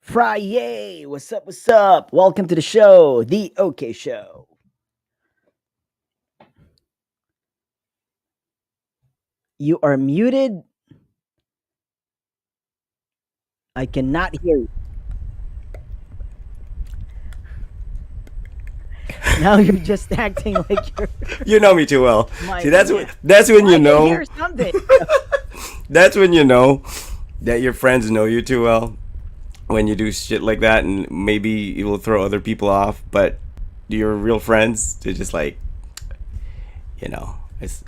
Friyay, what's up? What's up? Welcome to the show, the OK Show. You are muted. I cannot hear you. Now you're just acting like you're You know me too well. my. See, Yeah. that's when Well, I you can know hear something. that's when you know that your friends know you too well. When you do shit like that, and maybe it will throw other people off, but your real friends, they're just like, it's.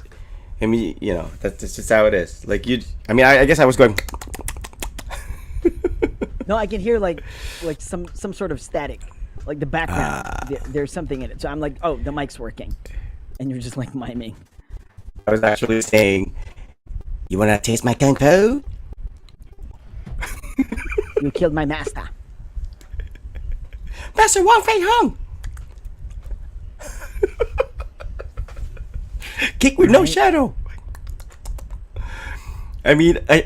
I mean, that's just how it is. Like you, I mean, I guess I was going. No, I can hear like some sort of static, like the background. There's something in it. So I'm like, oh, the mic's working, and you're just like miming. I was actually saying, you wanna taste my kung po? You killed my master. Master Wang Fei Hung. Kick with no Right? shadow. I mean, I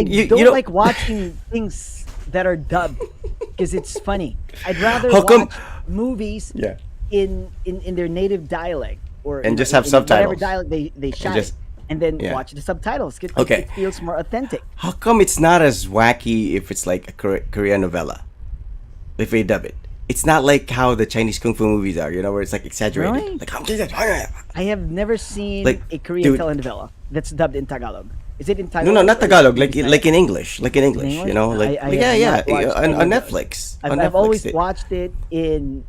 you don't know, like watching things that are dubbed because it's funny. I'd rather how come? watch movies Yeah. in their native dialect or And just in have whatever subtitles. dialect they shot just- it, and then yeah. watch the subtitles because Okay. it feels more authentic. How come it's not as wacky if it's like a Korean novella? If they dub it, it's not like how the Chinese kung fu movies are. Where it's like exaggerated. Really? Like I have never seen Like, a Korean dude. telenovela that's dubbed in Tagalog. Is it in no, Tagalog? no, not or Tagalog. is it Like in English. Like in English. English? Like I yeah, have not watched on, any on of those. Netflix. I've, On I've Netflix, always it- watched it in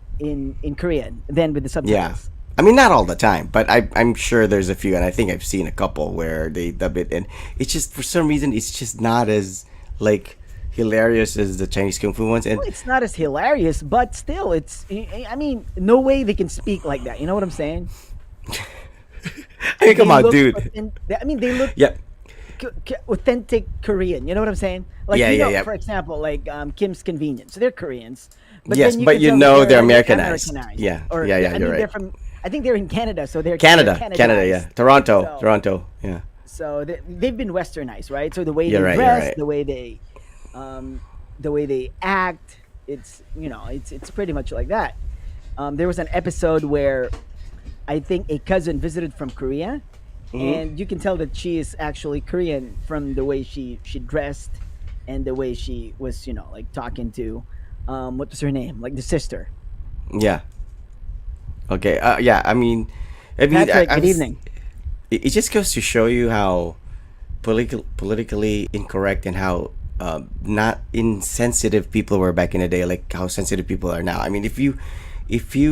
Korean, then with the Yeah. subtitles. I mean, not all the time, but I'm sure there's a few, and I think I've seen a couple where they dub it, and it's just for some reason it's just not as like hilarious as the Chinese kung fu ones. And Well, it's not as hilarious, but still, it's. I mean, no way they can speak like that. You know what I'm saying? I mean, come They on, look dude. I mean, they look Yeah, authentic Korean. You know what I'm saying? Like, Yeah, yeah, yeah. For example, like Kim's Convenience. They're Koreans, Yes, then but can you tell know that they're like, Americanized. Yeah, Or, yeah, I you're mean, they're right. from. I think they're in Canada, so they're Canada, they're Canada, yeah, Canadized. Toronto, So- Toronto, yeah. So they've been westernized, right? So the way You're they right, you're dress, right. the way they act, it's pretty much like that. There was an episode where I think a cousin visited from Korea, and you can tell that she is actually Korean from the way she dressed and the way she was, like talking to, what was her name, like the sister. Yeah. Okay. Yeah. Patrick, I good was, evening. it just goes to show you how politically incorrect and how not insensitive people were back in the day, like how sensitive people are now. I mean, if you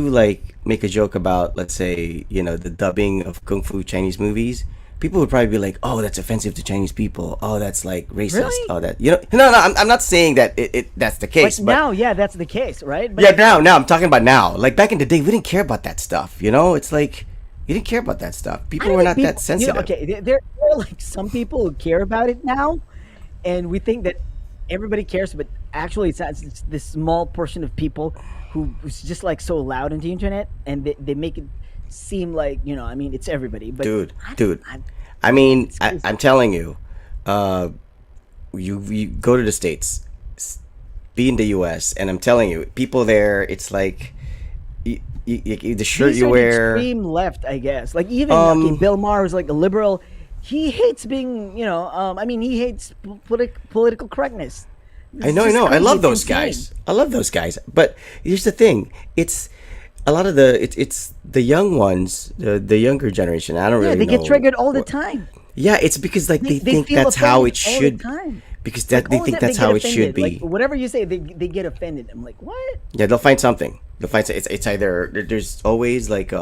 like make a joke about, let's say, the dubbing of kung fu Chinese movies, people would probably be like, "Oh, that's offensive to Chinese people. Oh, that's like racist. Really? Oh, that no, no. I'm not saying that that's the case, But but now, yeah, that's the case, right? But yeah, now I'm talking about now. Like back in the day, we didn't care about that stuff. It's like you didn't care about that stuff. I People don't were think not that sensitive. okay, there are like some people who care about it now, and we think that everybody cares, but actually, it's not. It's this small portion of people who's just like so loud on the internet, and they make it seem like I mean, it's everybody. But Dude. I, I mean, crazy. I'm telling you, uh, you go to the States, be in the U.S., and I'm telling you, people there, it's like the shirt these you are the wear. extreme left, I guess. Like even Bill Maher is like a liberal. He hates being, I mean, he hates political correctness. I It's know, I just know. I crazy. love It's those insane. guys. I love those guys. But here's the thing: it's a lot of it's the young ones, the younger generation. I don't Yeah, really they know. get triggered all the what- time. Yeah, it's because like they think feel that's how offended it all the should. time. Because Like, they all of think them, that's they get how it should offended. be. Like whatever you say, they get offended. I'm like, what? Yeah, they'll find something. They'll find it's either there's always like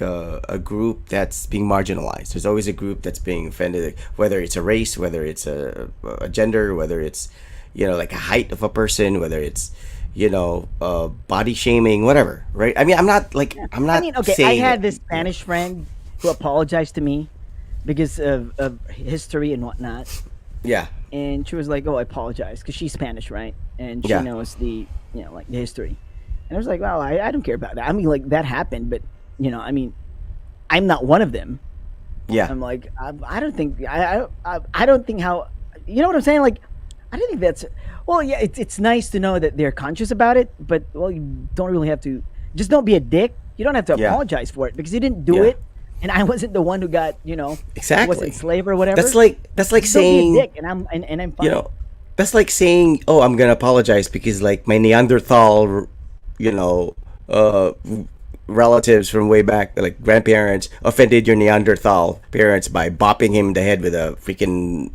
a group that's being marginalized. There's always a group that's being offended, whether it's a race, whether it's a gender, whether it's like a height of a person, whether it's body shaming, whatever, right? I mean, I'm not I mean, okay, I saying had that- this Spanish friend who apologized to me because of history and whatnot. Yeah, and she was like, "Oh, I apologize," because she's Spanish, right? And she Yeah. knows the like the history. And I was like, "Well, I don't care about that. I mean, like that happened, but I mean, I'm not one of them." Yeah. I'm like, I don't think I don't think how what I'm saying. Like, I don't think that's well. Yeah, it's nice to know that they're conscious about it, but well, you don't really have to. Just don't be a dick. You don't have to Yeah. apologize for it because you didn't do Yeah. it, and I wasn't the one who got who was Exactly. enslaved or whatever. That's like Just don't be a saying, dick, and I'm you fine. know, that's like saying, "Oh, I'm gonna apologize because like my Neanderthal, you know, relatives from way back, like grandparents, offended your Neanderthal parents by bopping him in the head with a freaking,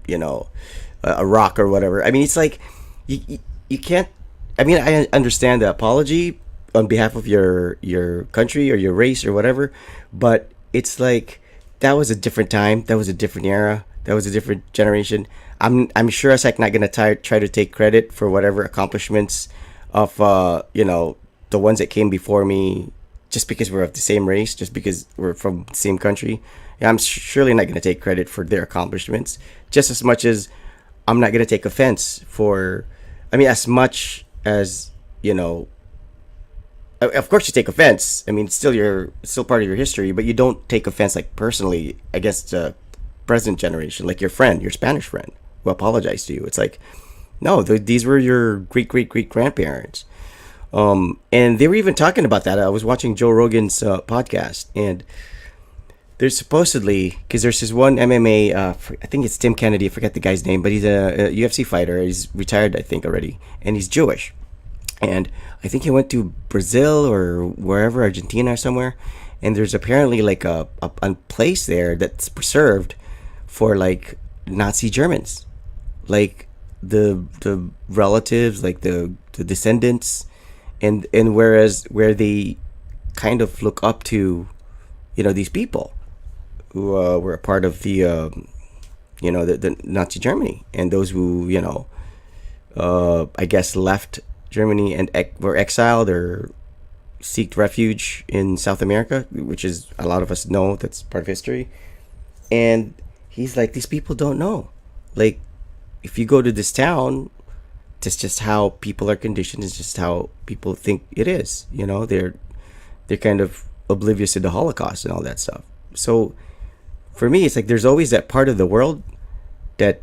a rock or whatever." I mean, it's like you can't. I mean, I understand the apology on behalf of your country or your race or whatever, but it's like that was a different time. That was a different era. That was a different generation. I'm sure as heck not gonna try to take credit for whatever accomplishments of the ones that came before me, just because we're of the same race, just because we're from the same country. Yeah, I'm surely not gonna take credit for their accomplishments, just as much as I'm not gonna take offense for. I mean, as much as of course you take offense. I mean, it's still part of your history, but you don't take offense like personally against the present generation, like your friend, your Spanish friend, who apologized to you. It's like, no, these were your great great great grandparents, and they were even talking about that. I was watching Joe Rogan's podcast, and there's supposedly because there's this one MMA, I think it's Tim Kennedy. I forget the guy's name, but he's a UFC fighter. He's retired, I think, already, and he's Jewish. And I think he went to Brazil or wherever, Argentina or somewhere. And there's apparently like a place there that's preserved for like Nazi Germans, like the relatives, like the descendants, and whereas where they kind of look up to, these people who were a part of the Nazi Germany, and those who I guess left Germany and were exiled or seeked refuge in South America, which is a lot of us know that's part of history. And he's like, these people don't know. Like, if you go to this town, that's just how people are conditioned. It's just how people think it is. They're kind of oblivious to the Holocaust and all that stuff. So for me, it's like there's always that part of the world that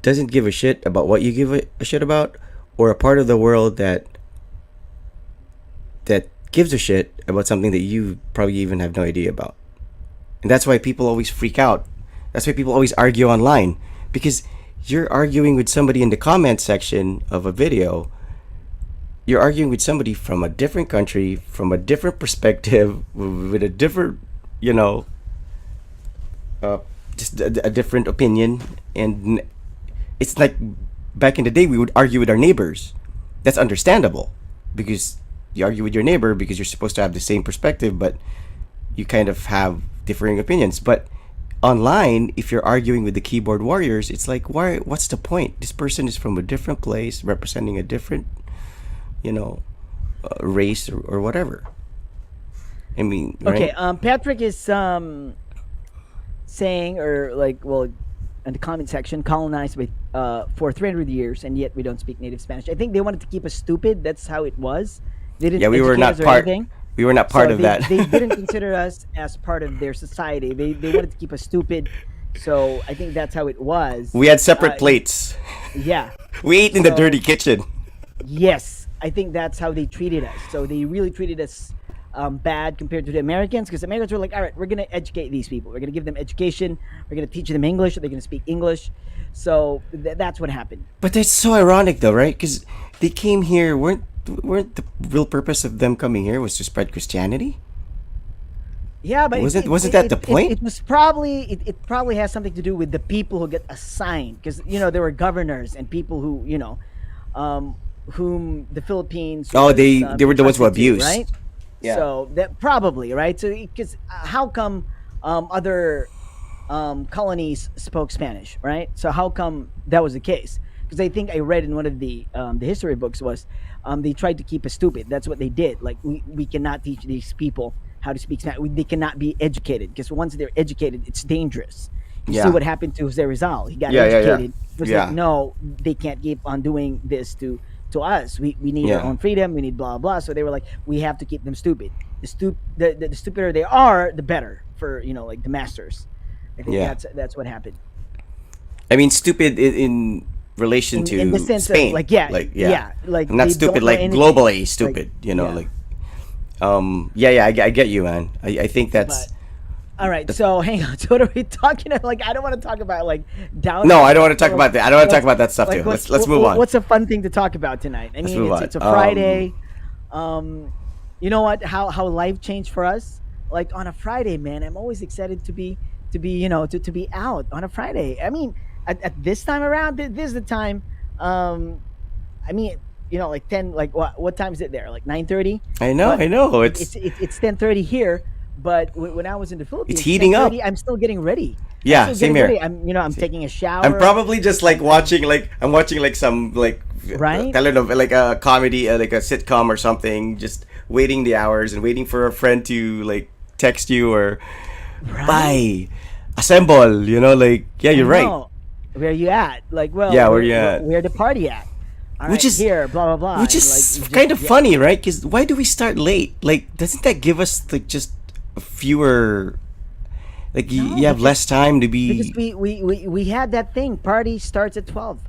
doesn't give a shit about what you give a shit about, or a part of the world that gives a shit about something that you probably even have no idea about. And that's why people always freak out. That's why people always argue online, because you're arguing with somebody in the comment section of a video. You're arguing with somebody from a different country, from a different perspective, with a different, uh, just a different opinion. And it's like back in the day, we would argue with our neighbors. That's understandable, because you argue with your neighbor because you're supposed to have the same perspective, but you kind of have differing opinions. But online, if you're arguing with the keyboard warriors, it's like, why? What's the point? This person is from a different place, representing a different, you know, race or whatever. I mean, Okay, right? Patrick is saying, or like, well, in the comment section, colonized with for 300 years, and yet we don't speak native Spanish. I think they wanted to keep us stupid. That's how it was. They didn't Yeah, we were educate us not or part. anything. We were not part So of they that. didn't consider us as part of their society. They wanted to keep us stupid. So I think that's how it was. We had separate Uh, plates. yeah. We ate in the So dirty kitchen. yes, I think that's how they treated us. So they really treated us bad compared to the Americans, because Americans were like, all right, we're going to educate these people. We're going to give them education. We're going to teach them English. They're going to speak English. So that's what happened. But that's so ironic, though, right? Because they came here. Weren't the real purpose of them coming here was to spread Christianity? Yeah, but Wasn't that the point? it was probably it probably has something to do with the people who get assigned, because there were governors and people who whom the Philippines Oh, was they were the ones who entrusted to, abused. right? Yeah. So that probably right. So because how come other colonies spoke Spanish, right? So how come that was the case? Because I think I read in one of the history books was they tried to keep us stupid. That's what they did. Like we cannot teach these people how to speak Spanish. They cannot be educated, because once they're educated, it's dangerous. You see Yeah. what happened to Jose Rizal. He got Yeah. Yeah. Yeah. educated. It was like, Yeah. no, they can't keep on doing this to us. We need our Yeah. own freedom. We need blah blah. So they were like, we have to keep them stupid. The stupider they are, the better for like the masters. I think Yeah. that's what happened I mean, stupid in relation in the to sense of Spain. like, yeah, Like, yeah. yeah, like I'm not they stupid don't know like anything. globally Like, stupid, yeah, like yeah, yeah, I get you, man. I think but that's all right. that's So hang on. So what are we talking about? Like, I don't want to talk about like No, downer I don't want stuff. to So talk like, about that. I don't want to talk what's about that stuff too. like what's Let's move on. what's a fun thing to talk about tonight? I Let's mean, move it's on. it's a Friday. You know what? How life changed for us. Like on a Friday, man, I'm always excited to be to be out on a Friday. I mean, at this time around, this is the time. Um, I mean, like 10. Like what time is it there? Like 9:30. I know, But I know. it's 10:30 here. But when I was in the It's Philippines, heating up. 10:30, I'm still getting ready. I'm Yeah, still same getting here. ready. I'm taking a I'm shower. probably just like watching like I'm watching like some like Right? telenovela, like a comedy, like a sitcom or something, just waiting the hours and waiting for a friend to like text you or Right? bye, assemble, like yeah, I you're right. know. Where you at? Like, well, Yeah, where you at? where the party at? All Which right, is here, blah blah blah, which and like you is just kind of yeah, funny, right? Because why do we start late? Like, doesn't that give us like just fewer, like no, you have less time to because be, we had that thing. Party starts at 12.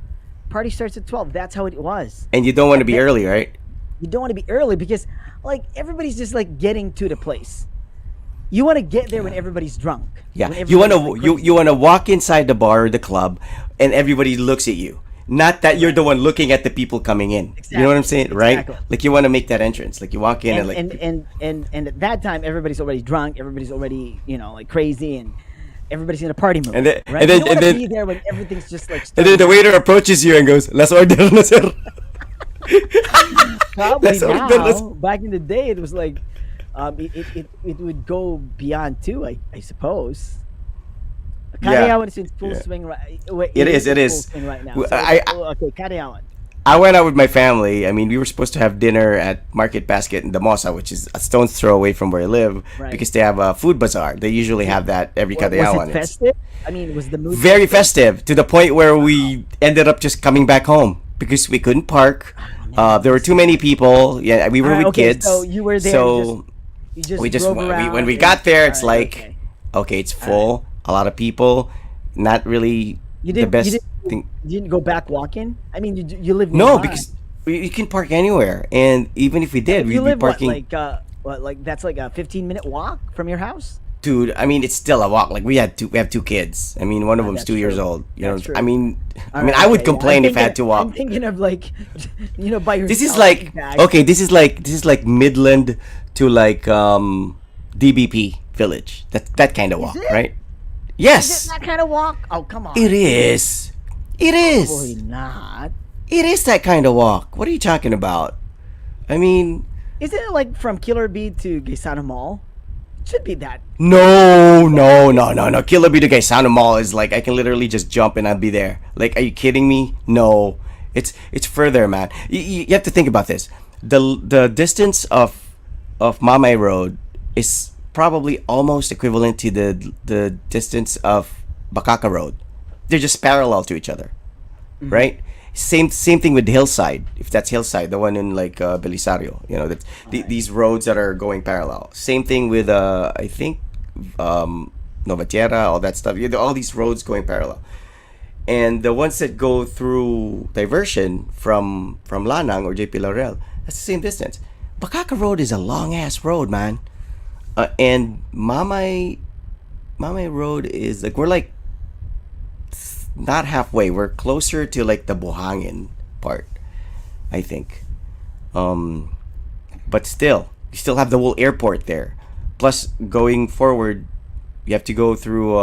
Party starts at 12. That's how it was. and you don't want to That, be that early, right? you don't want to be early because like everybody's just like getting to the place. You want to get there when everybody's drunk. Yeah, When you wanna everybody's like you crazy. wanna walk inside the bar or the club, and everybody looks at you. Not that you're Right. the one looking at the people coming in. You know what I'm Exactly. saying, right? Exactly. Like you want to make that entrance. Like you walk in and and like, and and and and at that time everybody's already drunk, everybody's already like crazy, and everybody's in a party mood, and then right? You don't want to be there when everything's just like and then starting the out. waiter approaches you and goes, "Let's order, na sir." Probably Let's order, let's. now, back in the day, it was like it would go beyond two, I suppose. Yeah, Karyawan is in full yeah. swing right. Wait, It it is. is It in full is. swing right now. W- So I, okay, Karyawan. I went out with my family. I mean, we were supposed to have dinner at Market Basket in Damosa, which is a stone's throw away from where I live, Right. because they have a food bazaar. They usually have that every Was it Kadayawan. It's festive? I mean, was the mood very festive? festive to the point where we ended up just coming back home because we couldn't park. There were too many people. Yeah, we All were right, with okay, kids. so you were there. So You just we just drove when around. we And, got there, all it's right, like, okay. okay, it's All right. full, a lot of people, not really You the didn't. You best didn't. thing. You didn't go back walking. I mean, you live No, nearby. because you can park anywhere, and even if we did, You we'd be live what, parking. like that's like a 15-minute walk from your house. Dude, I mean, it's still a walk. Like we have two kids. I mean, one of them's That's 2 years true. old. That's true. I mean, All I mean, right, I would okay, yeah. complain if I had to I'm walk. thinking of like, by yourself. This is like bag. okay. This is like Midland to like DBP Village. That kind of walk, it? right? Is it Yes, that kind of walk? Oh, come on. it is. It Probably is. not. It is that kind of walk. What are you talking about? I mean, Isn't it like from Killer Bee to Gaisano Mall? It should be that. no, no, no, no, no. Killer Be the Guy Sound Mall is like I can literally just jump and I'll be there. Like, are you kidding me? No, it's further, man. You have to think about this. The distance of Mamay Road is probably almost equivalent to the distance of Bakaka Road. They're just parallel to each other, right? Same thing with Hillside. If that's Hillside, the one in like Belisario, that these roads that are going parallel. Same thing with I think Novatiera, all that stuff. All these roads going parallel, and the ones that go through diversion from Lanang or JP Laurel, that's the same distance. Bakaka Road is a long ass road, man. And Mamay Road is like we're like not halfway. We're closer to like the Buhangin part, I think. But still, you still have the whole airport there. Plus, going forward, you have to go through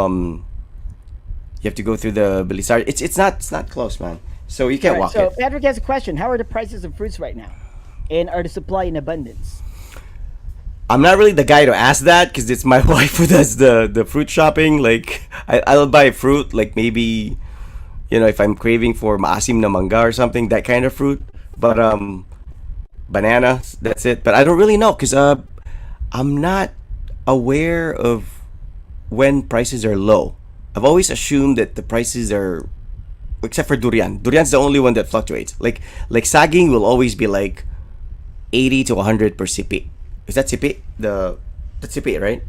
the Belisario. It's not close, man. So you can't All right. walk So it. Patrick has a question. How are the prices of fruits right now? And are the supply in abundance? I'm not really the guy to ask that because it's my wife who does the fruit shopping. Like I'll buy fruit, like maybe if I'm craving for maasim na manga or something, that kind of fruit. But banana, that's it. But I don't really know because I'm not aware of when prices are low. I've always assumed that the prices are, except for durian. Durian's the only one that fluctuates. Like saging will always be like 80 to 100 per sipi. Is that sipi? That's sipi, right?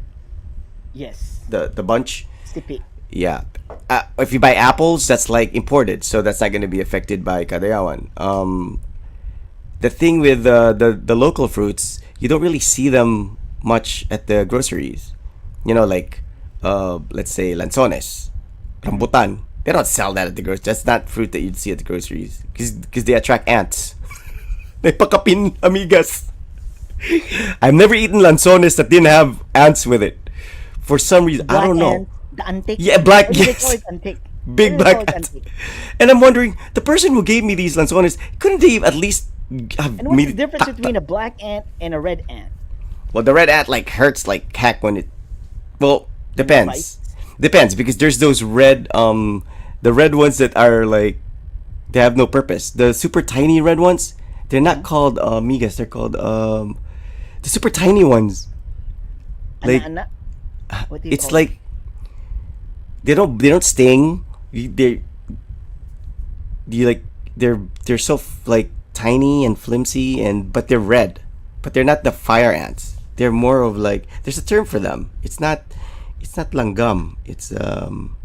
Yes. The bunch. Stippy. Yeah. If you buy apples, that's like imported, so that's not going to be affected by Kadayawan. The thing with the local fruits, you don't really see them much at the groceries. You know, like let's say lanzones, rambutan. They don't sell that at the grocery. That's not fruit that you'd see at the groceries because they attract ants. They pakapin, amigas. I've never eaten lanzones that didn't have ants with it. For some reason, I Black don't know. ant, the antique. Yeah, black. What do they call Yes. it? Antique. Big What do they call black it? ants. Antique. And I'm wondering, the person who gave me these lanzones, couldn't they at least have And what's made the it? difference between a black ant and a red ant? Well, the red ant like hurts like heck when it. Well, When it depends. bites? Depends because there's those red the red ones that are like they have no purpose. The super tiny red ones, they're not called migas. They're called the super tiny ones. Like What do you it's call it? like they don't sting. You like they're so like tiny and flimsy but they're red, but they're not the fire ants. They're more of like there's a term for them. It's not langgam. It's oh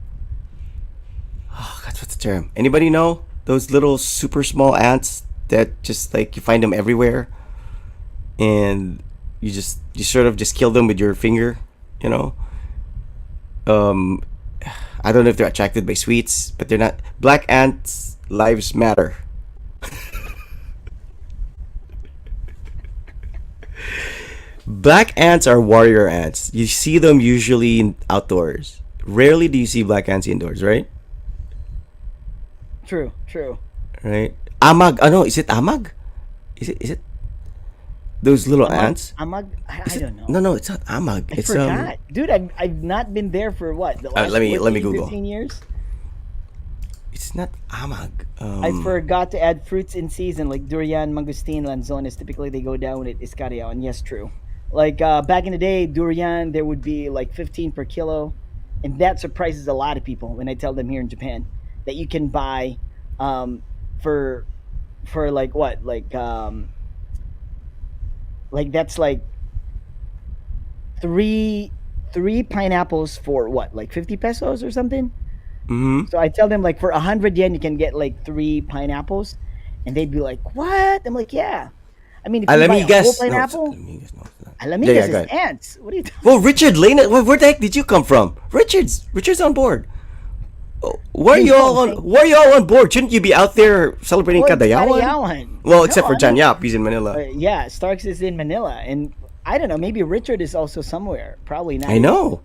god, what's the term? Anybody know those little super small ants that just like you find them everywhere, and you sort of just kill them with your finger, you know? Um, I don't know if they're attracted by sweets, but they're not. Black ants' lives matter. Black ants are warrior ants. You see them usually outdoors. Rarely do you see black ants indoors, right? True, true. Right? Amag. Oh no, is it amag? Is it those little ants? Amag? I Is it- don't know. No, it's not amag. I It's forgot. Dude, I've not been there for what? The last let me 14, Google. 15 years? It's not amag. I forgot to add fruits in season like durian, mangosteen, lanzones. Typically, they go down with iscariote. And yes, true. Like back in the day, durian there would be like 15 per kilo, and that surprises a lot of people when I tell them here in Japan that you can buy um, for like what like that's like three pineapples for what like 50 pesos or something. Mm-hmm. So I tell them like for 100 yen you can get like three pineapples, and they'd be like, "What?" I'm like, "Yeah." I mean, if you buy a whole Alamigas. No, it's not pineapple, alamigas. No, it's not. alamigas Yeah, is go ahead. ants. What are you talking? Well, Richard Lane, where the heck did you come from? Richard's on board. Oh, why are you all on? Why are you all on board? Shouldn't you be out there celebrating Well, it's Kadayawan? Kadayawan. Well, except No, for I Jan mean, Yap, he's in Manila. yeah, Starks is in Manila, and I don't know. Maybe Richard is also somewhere. Probably not. I know.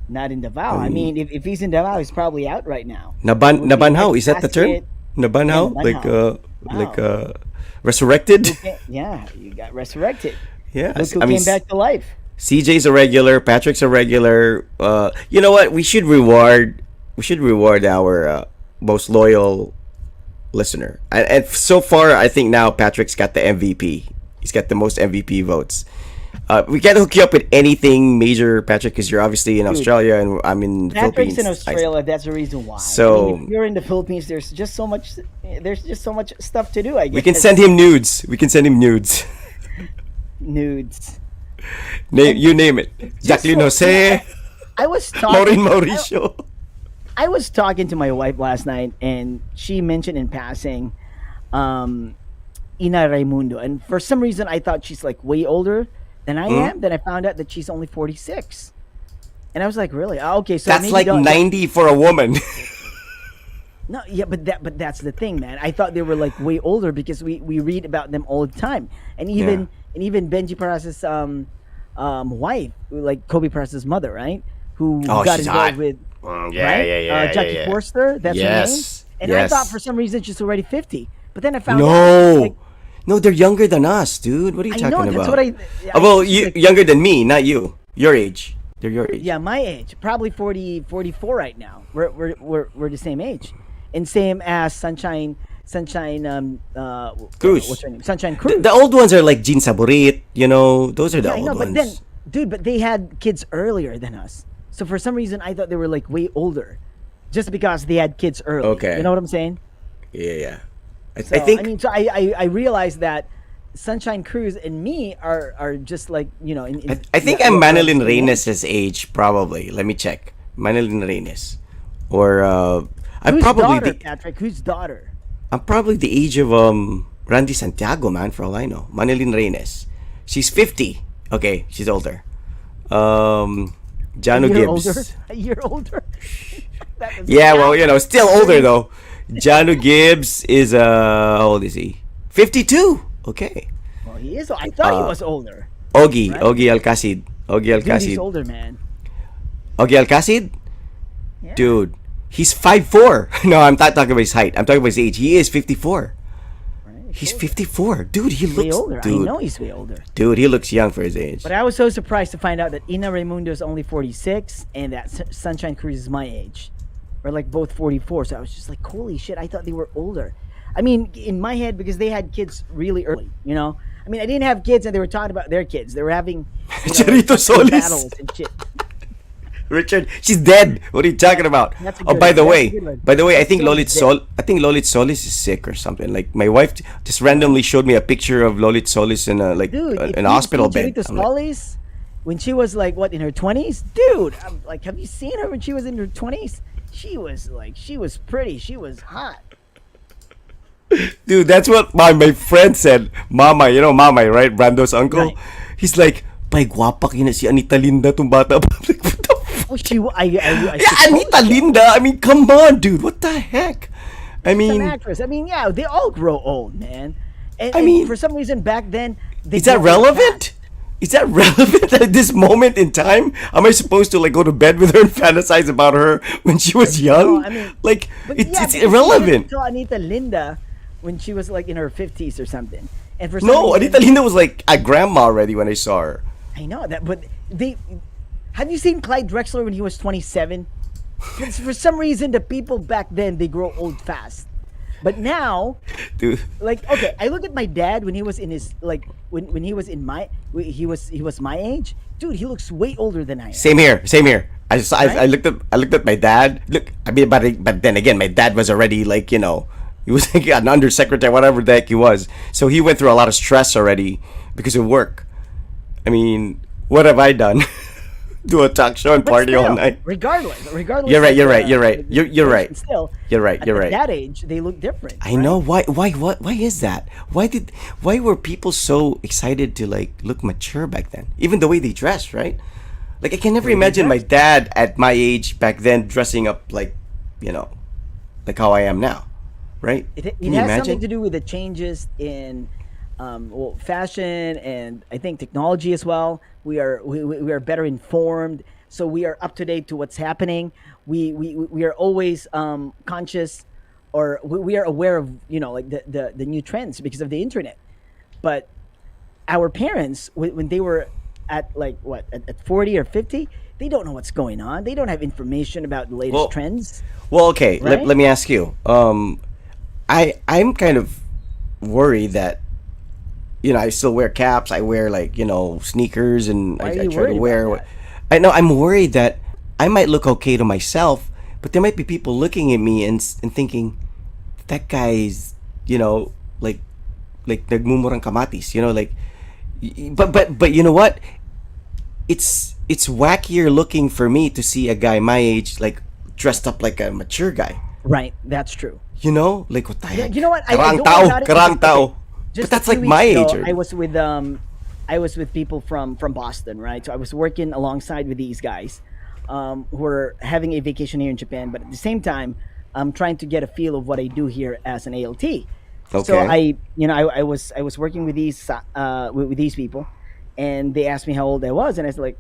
Not in Davao. I mean, if he's in Davao, he's probably out right now. Nabanhaw, is that the term? Nabanhaw, Yeah, like nabanhaw. like resurrected. Okay, yeah, you got resurrected. Yeah, Look who I mean, came back to life. CJ's a regular, Patrick's a regular. You know what? We should reward our most loyal listener. And so far, I think now Patrick's got the MVP. He's got the most MVP votes. We can't hook you up with anything major, Patrick, because you're obviously in Australia and I'm in the Patrick's Philippines. in Australia. That's the reason why. So- I mean, if you're in the Philippines, there's just so much. There's just so much stuff to do. I guess We can send him nudes. We can send him nudes. nudes. You name it. Jacqueline so- Jose, I was talking. Maureen Mauricio. I was talking to my wife last night, and she mentioned in passing, Ina Raimundo, and for some reason I thought she's like way older than I am. Then I found out that she's only 46, and I was like, really? Oh, okay, so That's maybe like don't- 90 for a woman. No, yeah, but that's the thing, man. I thought they were like way older because we read about them all the time, and even Benji Paras's wife, like Kobe Paras's mother, right? Who Oh, got she's involved hot. with Yeah, Jackie Forster. That's Yes, her name. And I yes. thought for some reason she's already 50, but then I found out. No, like, no, they're younger than us, dude. What are you I talking know about? that's what I. Oh, well, she's you like- younger than me, not you. Your age. They're your age. Yeah, my age, probably 40, 44 right now. We're the same age, and same as Sunshine. Cruz. What's her name? Sunshine Cruz. The old ones are like Jean Saborit. You know, those are the Yeah, I old know, ones. but then, dude, but they had kids earlier than us. So for some reason, I thought they were like way older. just because they had kids early. You Okay. know what I'm saying? Yeah, yeah. I So I think mean, so I realized that Sunshine Cruz and me are just like I think I'm we're on the Manilyn same Reynes' age. age probably. Let me check. Manilyn Reynes, or I'm Whose probably daughter, the Patrick? Whose daughter? I'm probably the age of Randy Santiago, man. For all I know, Manilyn Reynes. She's 50. Okay, she's older. Um, A Jano year older? Gibbs. A year older? That doesn't Yeah, well, count. still You're older though. Jano Gibbs is how old is he? 52. Okay. well, he is. I thought he Uh, was older, right? Ogie Alcacid. Ogie Dude, he's Alcacid. older, man. Ogie Alcacid? Yeah, Dude, he's 5'4". No, I'm not talking about his height. I'm talking about his age. He is 54. right. He's He's older. 54. Dude, he He's way looks older. I know he's way older. he looks young for his age. But I was so surprised to find out that Ina Raimundo is only 46 and that Sunshine Cruz is my age. We're like both 44. So I was just like, holy shit, I thought they were older. I mean, in my head, because they had kids really early, you know? I mean, I didn't have kids and they were talking about their kids. They were having, like Charito sexual Solis. battles and shit. Richard, she's dead. What are you talking about? That's a Oh, good one. That's a good one. by the way, Solis is dead. I think Lolit Solis is sick or something. Like my wife just randomly showed me a picture of Lolit Solis in Dude, if in a you've seen hospital bed. Charito I'm like, Solis when she was like, what, in her 20s? Dude, I'm like, have you seen her when she was in her 20s? She was pretty. She was hot. dude, that's what my friend said. Mama, Mama, right? Brando's uncle. Right. He's like, "Pay guwapa kina si Anita Linda tong bata." I'm like, what the Oh, fuck? I Yeah, suppose Anita so. Linda. I mean, come on, dude. What the heck? I She's an mean, actress. I mean, yeah, they all grow old, man. I And mean, for some reason back then they is that grow old fast. relevant? Is that relevant at this moment in time? Am I supposed to like go to bed with her and fantasize about her when she was No, young? I mean, Like but it's yeah, it's because you usually irrelevant. saw Anita Linda when she was like in her 50s or something. And for some No, Anita reason, Linda was like a grandma already when I saw her. I know that, but they have you seen Clyde Drexler when he was 27? For some reason, the people back then they grow old fast. But now, Dude, like, okay, I look at my dad when he was in his like when he was in my he was my age. Dude, he looks way older than I am, same here, same here. I right? looked at my dad. Look, I mean, but then again, my dad was already like he was like an undersecretary, whatever the heck he was. So he went through a lot of stress already because of work. I mean, what have I done? Do a talk show and But party all still, night. regardless You're right. of You're right. You're right. the You're right. situation, still You're right. You're at right. that age they look different, I know right? why is that? Why were people so excited to like look mature back then? Even the way they dress, right? Like I can The never way they imagine my dress. dad at my age back then dressing up like, you know, like how I am now, right? It Can you has something imagine? to do with the changes in well, fashion and I think technology as well. We are better informed, so we are up to date to what's happening. We are always conscious, or we are aware of like the new trends because of the internet. But our parents, when they were at like what at 40 or 50, they don't know what's going on. They don't have information about the latest Well, trends, okay. right? Let me ask you. I'm kind of worried that I still wear caps. I wear like sneakers, and Why are I you try to worried about wear. that? I know I'm worried that I might look okay to myself, but there might be people looking at me and thinking that guy's like nagmumurang kamatis. Like but you know what? It's wackier looking for me to see a guy my age like dressed up like a mature guy. Right, that's true. Like what the Yeah, heck? you know what? I Karang don't know tao, about it because karang okay, tao. But just a that's few like my weeks age ago, already. I was with people from Boston, right? So I was working alongside with these guys, who are having a vacation here in Japan, but at the same time, I'm trying to get a feel of what I do here as an ALT. So Okay. I was working with with these people, and they asked me how old I was, and I was like,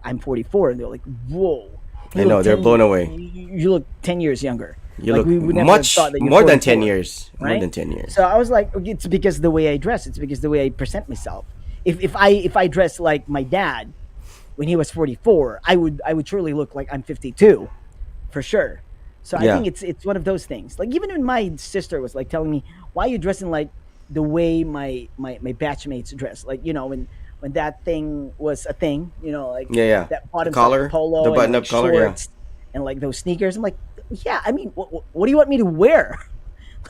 I'm 44, and they're like, whoa, I you look know they're blown away. you look 10 years younger. You Like look we would never have much thought that you're more than 10 44, years. More right? than 10 years. So I was like, okay, it's because the way I dress. It's because the way I present myself. If I dress like my dad when he was 44, I would surely look like I'm 52, for sure. So I Yeah. think it's one of those things. Like even when my sister was like telling me, why are you dressing like the way my batchmates dress? Like when that thing was a thing, like Yeah, yeah. that The bottoms up collar, the polo and like button-up collar, yeah. shorts and like those sneakers. I'm like, yeah. I mean, what do you want me to wear?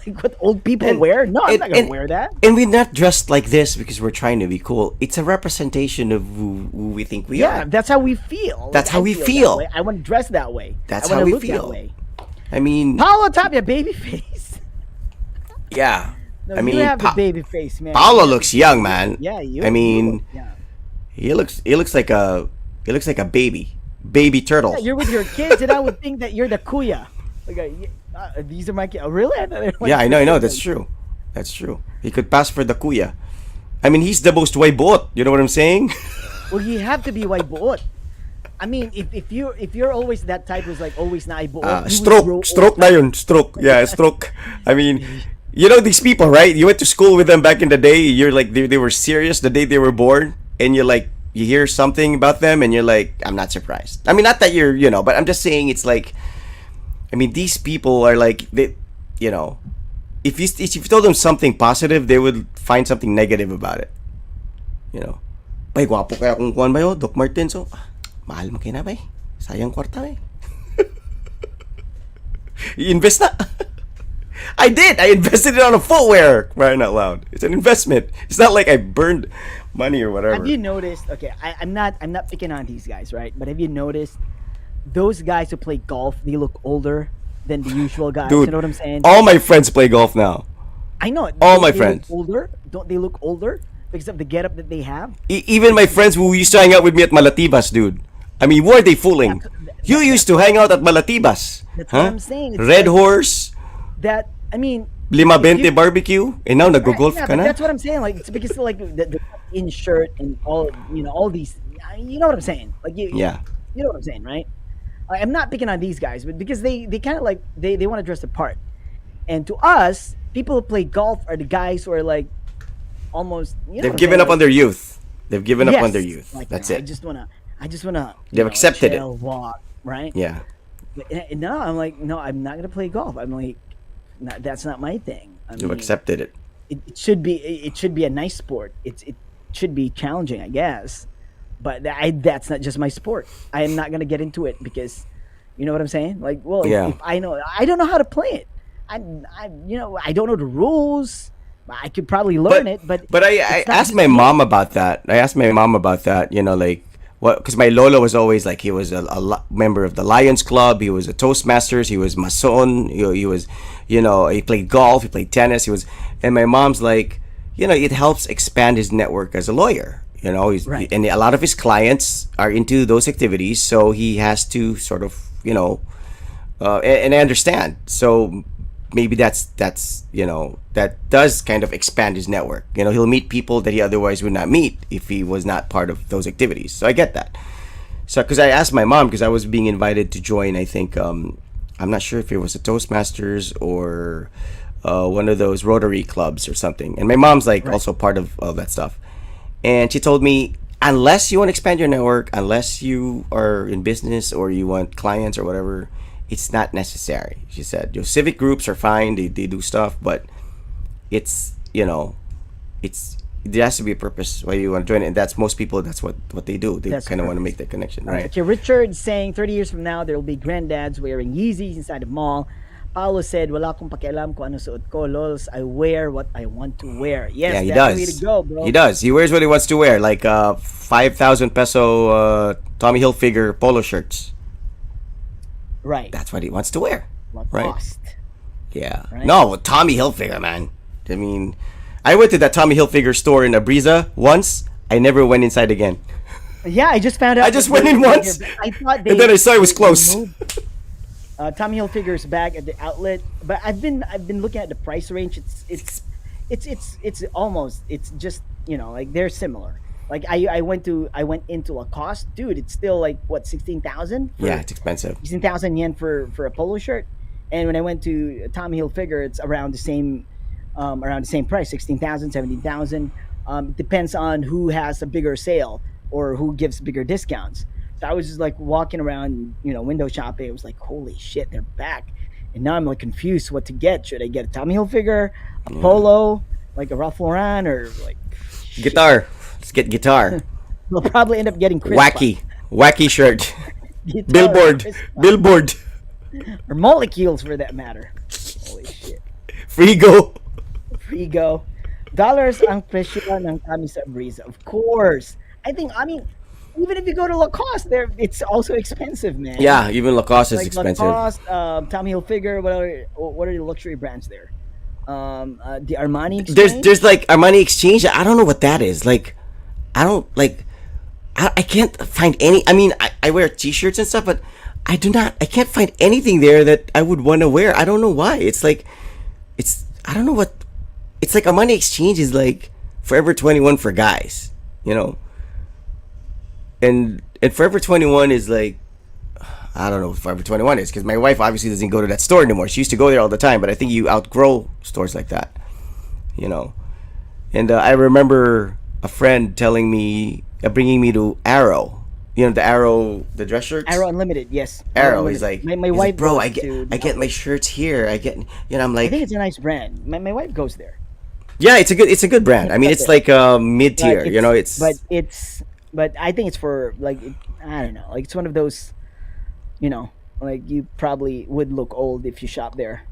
Like what old people and wear? No, I'm and not gonna and wear that. and we're not dressed like this because we're trying to be cool. It's a representation of who we think we Yeah, are. that's how we feel. That's Like how I we feel that way. feel. I want to dress that way. I That's want how to we look that feel. way. I mean, Paulo Tapia, baby face. yeah. No, I you mean, have the baby face, man. Paolo looks young, man. Yeah, I you look mean, yeah. he looks like a baby Yeah, turtle. you're with your kids, and I would think that you're the kuya. Like, these are my kids. Oh, really? I thought they were Yeah, my I know. kids. That's Like, true. That's true. He could pass for the kuya. I mean, he's the most wayboat. You know what I'm saying? well, you have to be white buot. I mean, if you're always that type who's like always na buot, you will grow Stroke old. na yun. Stroke. Yeah, stroke. I mean, these people, right? You went to school with them back in the day. You're like, they were serious the day they were born. And you're like, you hear something about them and you're like, I'm not surprised. I mean, not that but I'm just saying it's like, I mean, these people are like, you know, if you told them something positive, they would find something negative about it. You know. Bay, gwapo kaya kung kuwan ba yun, Doc Martens, oh. Mahal mo kaya na, bay. Sayang kwarta, bay. I-invest na. I did. I invested it on a footwear. Crying out loud. It's an investment. It's not like I burned money or Have whatever. you noticed? Okay, I'm not picking on these guys, right? But have you noticed those guys who play golf? They look older than the usual guys. You Dude, know what I'm saying? all my friends play golf now. I know. all Don't my they friends. look older. Don't they look older because of the getup that they have? Even my friends who used to hang out with me at Malatibas, dude. I mean, who are they fooling? You used to hang out at Malatibas. That's what Huh? I'm saying. It's Red like Horse, that. I mean, Lima if Bente you, Barbecue, and now right, nag-golf yeah, ka but na? that's what I'm saying. Like it's because like the in shirt and all these. You know what I'm saying? Like Yeah. you know what I'm saying, right? I'm not picking on these guys, but because they kind of like they want to dress the part. And to us, people who play golf are the guys who are like almost you know They've what I'm given saying? up on Like, their youth. They've given up on their yes, youth. like That's I it. just wanna They've accepted it. chill, walk, right? Yeah. And now I'm like, no, I'm not gonna play golf. I'm like, that's not my thing. I They've mean, accepted it. it should be a nice sport. It should be challenging, I guess. But that's not just my sport. I am not gonna get into it because, you know what I'm saying? Like, well, Yeah. if I don't know how to play it. I don't know the rules. I could probably learn it, but But I it's not asked just my me. mom about that. Like what? Because my lolo was always like he was a member of the Lions Club. He was a Toastmasters. He was Mason. He was, he played golf. He played tennis. And my mom's like, it helps expand his network as a lawyer. Right. And a lot of his clients are into those activities, so he has to sort of, and I understand. So maybe that does kind of expand his network. He'll meet people that he otherwise would not meet if he was not part of those activities. So I get that. So because I asked my mom, because I was being invited to join, I think I'm not sure if it was a Toastmasters or one of those Rotary clubs or something. And my mom's like Right. also part of all that stuff. And she told me, unless you want to expand your network, unless you are in business or you want clients or whatever, it's not necessary. She said, your civic groups are fine, they do stuff, but it's, there has to be a purpose why you want to join it. And that's most people, that's what they do. They That's kind of want to correct. make that connection, right? Okay, Richard saying 30 years from now there will be granddads wearing Yeezys inside the mall. Paulo said, "Wala akong pakialam kung ano suot ko, lols. I wear what I want to wear." Yes, Yeah, he that's the way does. to go, bro. He does. He wears what he wants to wear, like 5,000 peso Tommy Hilfiger polo shirts. Right. That's what he wants to wear, What right? cost? Yeah. Right. No, Tommy Hilfiger, man. I mean, I went to that Tommy Hilfiger store in Abriza once. I never went inside again. Yeah, I just found out. I just that went in they're- once, I thought and then I saw it was they closed. moved, Tommy Hilfiger's bag at the outlet, but I've been looking at the price range. It's almost it's just like they're similar. Like I went into Lacoste, dude. It's still like what 16,000 Yeah, it's expensive. 16,000 yen for a polo shirt, and when I went to Tommy Hilfiger, it's around the same price, 16,000, 17,000. It depends on who has a bigger sale or who gives bigger discounts. So I was just like walking around, window shopping. It was like, holy shit, they're back. And now I'm like confused what to get. Should I get a Tommy Hilfiger, a polo, like a Ralph Lauren, or like Guitar. Let's get guitar. we'll probably end up getting Chris. Wacky shirt. guitar or Billboard, Christmas billboard, or molecules for that matter. Holy shit. Frigo. Frigo. Dollars ang presyo ng kami sa Brisa. Of course. I mean, even if you go to Lacoste, there it's also expensive, man. Yeah, even Lacoste is Like expensive. Lacoste, Tommy Hilfiger, what are the luxury brands there? The Armani Exchange. There's like Armani Exchange. I don't know what that is. Like, I don't like. I can't find any. I mean, I wear t-shirts and stuff, but I do not. I can't find anything there that I would want to wear. I don't know why. It's like, it's. I don't know what. It's like Armani Exchange is like Forever 21 for guys, you know. And Forever 21 is like, I don't know what Forever 21 is because my wife obviously doesn't go to that store anymore. She used to go there all the time, but I think you outgrow stores like that, you know. And I remember a friend telling me, bringing me to Arrow, you know, the Arrow, the dress shirts. Arrow Unlimited, yes. Arrow. Unlimited. My My wife bro, goes to I get my shirts here. I get, you know, I'm I think like, it's a nice brand. My wife goes there. yeah, it's a good brand. I mean, it's like mid But tier, you know. but I think it's for like I don't know, like it's one of those, like you probably would look old if you shop there.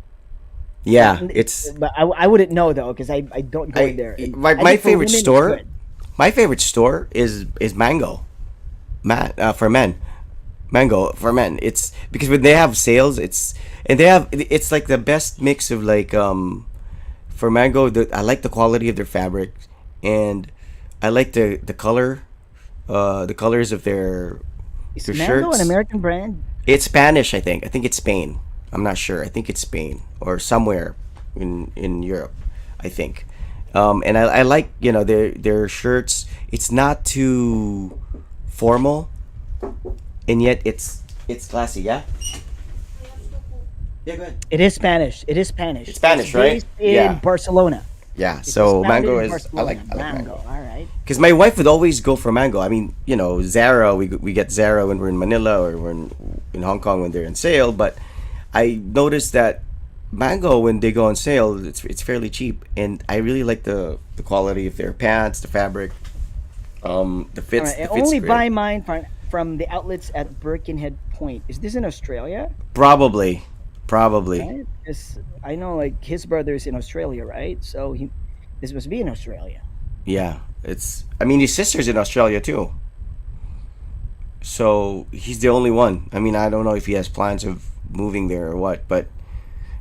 Yeah, But, it's but I wouldn't know though because I don't go in there. And I my think for favorite women, it's store. good. My favorite store is Mango, for men. Mango for men. It's because when they have sales, it's like the best mix of like for Mango. I like the quality of their fabric, and I like the color, the colors of Is their Mango an shirts. American brand? It's Spanish, I think. I think it's Spain. I'm not sure. I think it's Spain or somewhere in Europe. I think. And I like their shirts. It's not too formal, and yet it's classy. Yeah. Yeah. Go ahead. It is Spanish. It is Spanish. It's Spanish, It's right? based in Yeah. Barcelona. Yeah. It was So founded Mango in is. Barcelona. I like Mango. Mango. All right. Because my wife would always go for Mango. I mean, Zara. We get Zara when we're in Manila or we're in Hong Kong when they're in sale. But I noticed that Mango when they go on sale, it's fairly cheap, and I really like the quality of their pants, the fabric, the All fits. right. I The fits only great. buy mine from the outlets at Birkenhead Point. Is this in Australia? Probably, probably. Right? 'Cause I know like his brother's in Australia, right? So this must be in Australia. Yeah, it's. I mean, his sister's in Australia too, so he's the only one. I mean, I don't know if he has plans of moving there or what, but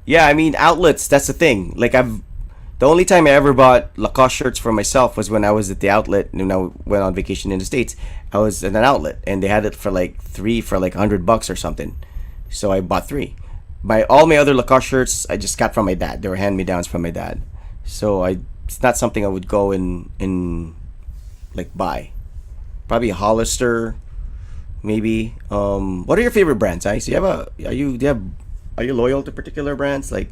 yeah, I mean, outlets. That's the thing. Like the only time I ever bought Lacoste shirts for myself was when I was at the outlet and I went on vacation in the States. I was at an outlet and they had it for like three for like $100 or something. So I bought three. All my other Lacoste shirts I just got from my dad. They were hand me downs from my dad. So it's not something I would go and like buy. Probably a Hollister, maybe. What are your favorite brands? I see. Are you loyal to particular brands like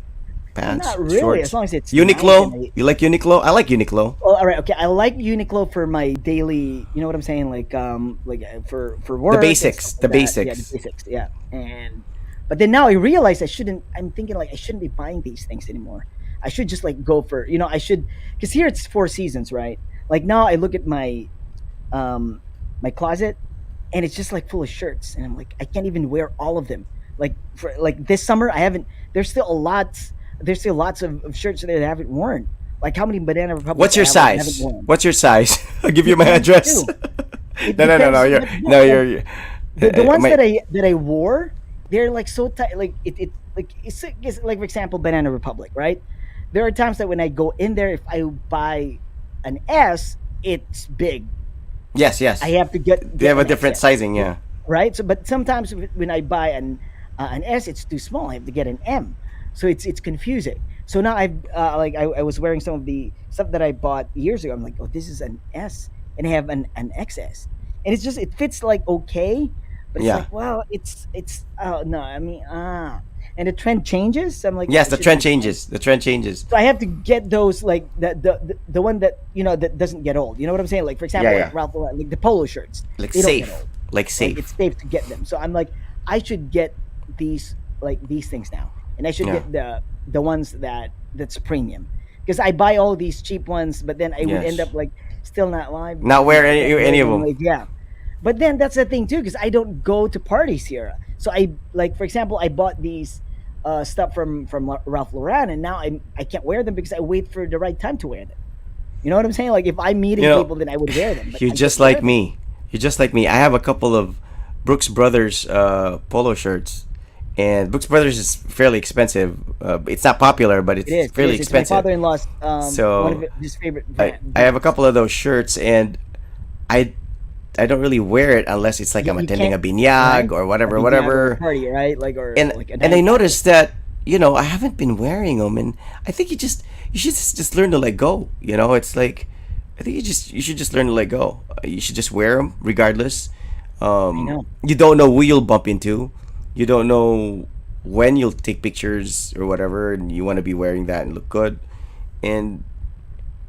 pants, Not really, shorts? as long as it's nice Uniqlo. and You like Uniqlo? I like Uniqlo. well, all right, okay. I like Uniqlo for my daily. You know what I'm saying? For work. The and basics. stuff The like that. Yeah, basics. the basics. Yeah, but then now I realize I shouldn't. I'm thinking like I shouldn't be buying these things anymore. I should just like go for I should because here it's four seasons, right? Like now I look at my closet and it's just like full of shirts and I'm like I can't even wear all of them. Like for like this summer I haven't. There's still lots of shirts there that I haven't worn. Like how many Banana Republics What's your I haven't size? worn. What's your size? I'll give you my Depends address. too. It No. depends. You're But no. yeah, You're. the ones my, that I wore, they're like so tight. Like it like it's like for example, Banana Republic, right? There are times that when I go in there, if I buy an S, it's big. yes. Yes. I have to They get have a an different XS, sizing. Yeah. right? So, but sometimes when I buy an S, it's too small. I have to get an M, so it's confusing. So now I was wearing some of the stuff that I bought years ago. I'm like, oh, this is an S, and I have an XS, and it fits like okay, but it's Yeah. like well, it's no, I mean and the trend changes. So I'm like, Yes. I The shouldn't trend be buying. changes. The trend changes. So I have to get those like the one that that doesn't get old. You know what I'm saying? Like for Yeah. example, Yeah. like Ralph Lauren, like the polo shirts, Like they don't get safe. old. Like Like safe. it's safe to get them. So I'm like, I should get these things now, and I should Yeah. get the ones that's premium because I buy all these cheap ones, but then I would end Yes. up like still not live. Not wear any Wearing of them, them. like yeah, But then that's the thing too, because I don't go to parties here. So I like, for example, I bought these stuff from Ralph Lauren, and now I can't wear them because I wait for the right time to wear them. You know what I'm saying? Like if I'm You meeting know, people, then I would wear them, but you're I don't just wear like them. me. You're just like me. I have a couple of Brooks Brothers polo shirts, and Brooks Brothers is fairly expensive. It's not popular, but It it's is. It fairly is. It's my expensive. father-in-law's one of So his favorite I have a brands. couple of those shirts, and I I don't really wear it unless it's like I'm You attending can't, a right? binyag or A whatever, binyag or a whatever. party, right? Like or And like a and I night out. noticed that I haven't been wearing them, and I think you should just learn to let go. It's like I think you should just learn to let go. You should just wear them regardless. I know. You don't know who you'll bump into. You don't know when you'll take pictures or whatever, and you want to be wearing that and look good. And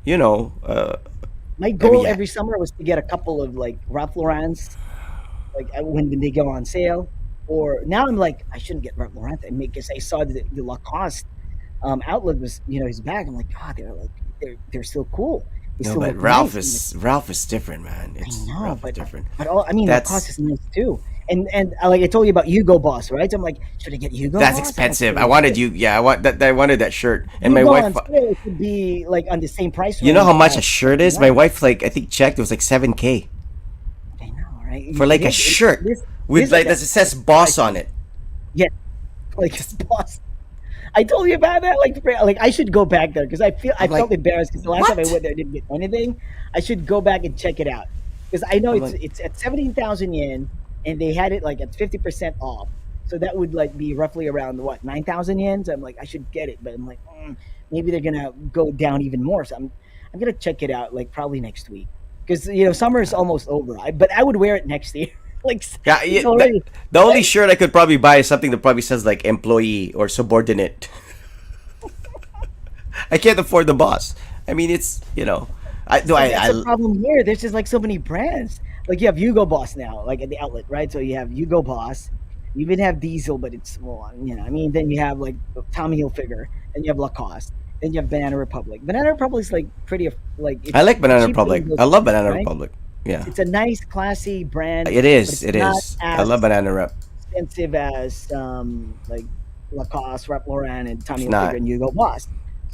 you know, uh, My I mean, goal yeah. every summer was to get a couple of like Ralph Lauren's, like when they go on sale. Or now I'm like, I shouldn't get Ralph Lauren. I mean, because I saw the Lacoste outlet was, his bag. I'm like, God, they're still cool. They No, still but look nice. I'm like, Ralph is different, man. I It's know, Ralph is different. but all I mean, Lacoste That's is nice too. And like I told you about Hugo Boss, right? So I'm like, should I get Hugo that's Boss? I'm like, expensive. should I I get wanted it? you. Yeah, I want that. I wanted that shirt. And my Hugo wife. on sale it could be like on the same price You know how range much a as shirt is? My Lauren. wife, like, I think checked. It was like 7K I know, right? for It like a is. shirt with This is like a that. It says price boss on range. it. Yeah, like Boss. I told you about that. Like I should go back there because I I'm felt like, embarrassed because the last time I what? went there I didn't get anything. I should go back and check it out because I know I'm it's like, it's at 17,000 yen and they had it like at 50% off. So that would like be roughly around what 9,000 yen. So I'm like I should get it, but I'm like maybe they're gonna go down even more. So I'm gonna check it out like probably next week because summer is almost over. But I would wear it next year. Like yeah. it's That, already the only right. shirt I could probably buy is something that probably says like employee or subordinate. I can't afford the boss. I mean, it's I do. See, I that's the problem here. There's just like so many brands. Like you have Hugo Boss now, like at the outlet, right? So you have Hugo Boss. You even have Diesel, but it's well, I mean, then you have like Tommy Hilfiger, then you have Lacoste, then you have Banana Republic. Banana Republic's like pretty, like I like it's Banana cheaper Republic. than those I love brands, Banana right? Republic. It's Yeah, it's a nice, classy brand, it but is. it's It not is. I love as Banana Rep. expensive as like Lacoste, Ralph Lauren, and Tommy It's Hilfiger not. and Hugo Boss.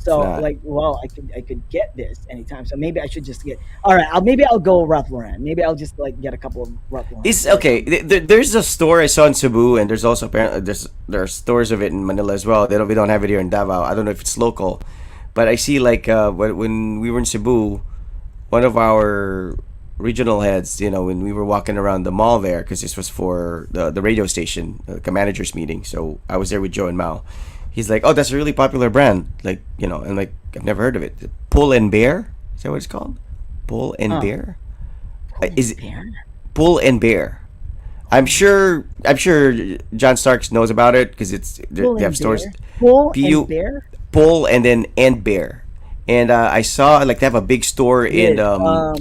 It's So not. like, well, I could get this anytime. So maybe I should just get. All right, maybe I'll go Ralph Lauren. Maybe I'll just like get a couple of Ralph It's Lauren's like okay. There's a store I saw in Cebu, and there's also apparently there are stores of it in Manila as well. We don't have it here in Davao. I don't know if it's local, but I see like when we were in Cebu, one of our regional heads, when we were walking around the mall there, because this was for the radio station, like a managers meeting. So I was there with Joe and Mao. He's like, "Oh, that's a really popular brand." Like, and like I've never heard of it. Pull and Bear, is that what it's called? Pull and huh? Bear. Pull and Is it Bear. Pull and Bear? I'm Pull and sure. I'm sure John Starks knows about it because Pull they have and stores. Bear. Pull and Pu Bear. Pull and Bear, and I saw like they have a big store It in is.